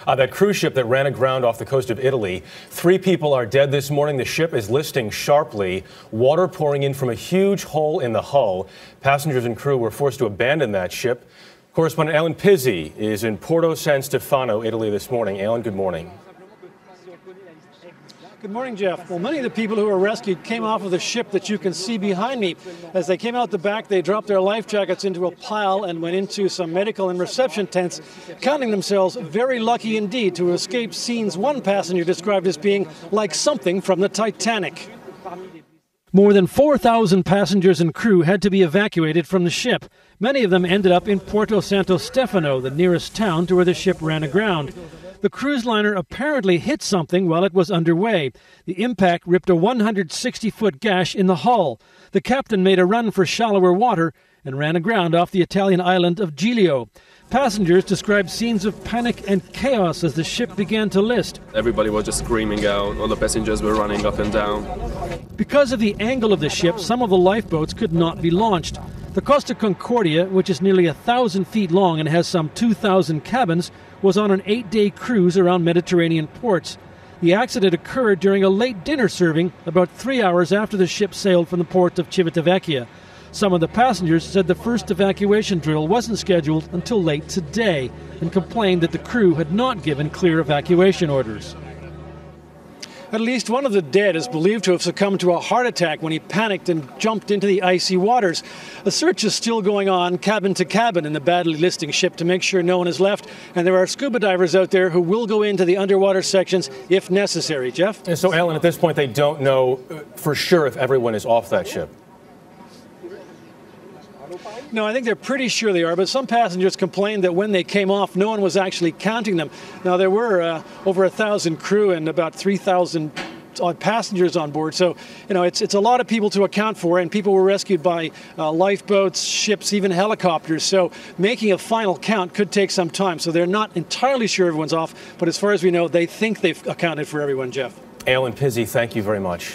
That cruise ship that ran aground off the coast of Italy. 3 people are dead this morning. The ship is listing sharply. Water pouring in from a huge hole in the hull. Passengers and crew were forced to abandon that ship. Correspondent Alan Pizzey is in Porto San Stefano, Italy this morning. Alan, good morning. Good morning, Jeff. Well, many of the people who were rescued came off of the ship that you can see behind me. As they came out the back, they dropped their life jackets into a pile and went into some medical and reception tents, counting themselves very lucky indeed to escape scenes one passenger described as being like something from the Titanic. More than 4,000 passengers and crew had to be evacuated from the ship. Many of them ended up in Porto Santo Stefano, the nearest town to where the ship ran aground. The cruise liner apparently hit something while it was underway. The impact ripped a 160-foot gash in the hull. The captain made a run for shallower water and ran aground off the Italian island of Giglio. Passengers described scenes of panic and chaos as the ship began to list. Everybody was just screaming out. All the passengers were running up and down. Because of the angle of the ship, some of the lifeboats could not be launched. The Costa Concordia, which is nearly 1,000 feet long and has some 2,000 cabins, was on an 8-day cruise around Mediterranean ports. The accident occurred during a late dinner serving about 3 hours after the ship sailed from the port of Civitavecchia. Some of the passengers said the first evacuation drill wasn't scheduled until late today and complained that the crew had not given clear evacuation orders. At least one of the dead is believed to have succumbed to a heart attack when he panicked and jumped into the icy waters. A search is still going on cabin to cabin in the badly listing ship to make sure no one is left. And there are scuba divers out there who will go into the underwater sections if necessary. Jeff? And so, Alan, at this point, they don't know for sure if everyone is off that ship. No, I think they're pretty sure they are, but some passengers complained that when they came off, no one was actually counting them. Now, there were over 1,000 crew and about 3,000 passengers on board, so it's a lot of people to account for, and people were rescued by lifeboats, ships, even helicopters, so making a final count could take some time, so they're not entirely sure everyone's off, but as far as we know, they think they've accounted for everyone, Jeff. Alan Pizzey, thank you very much.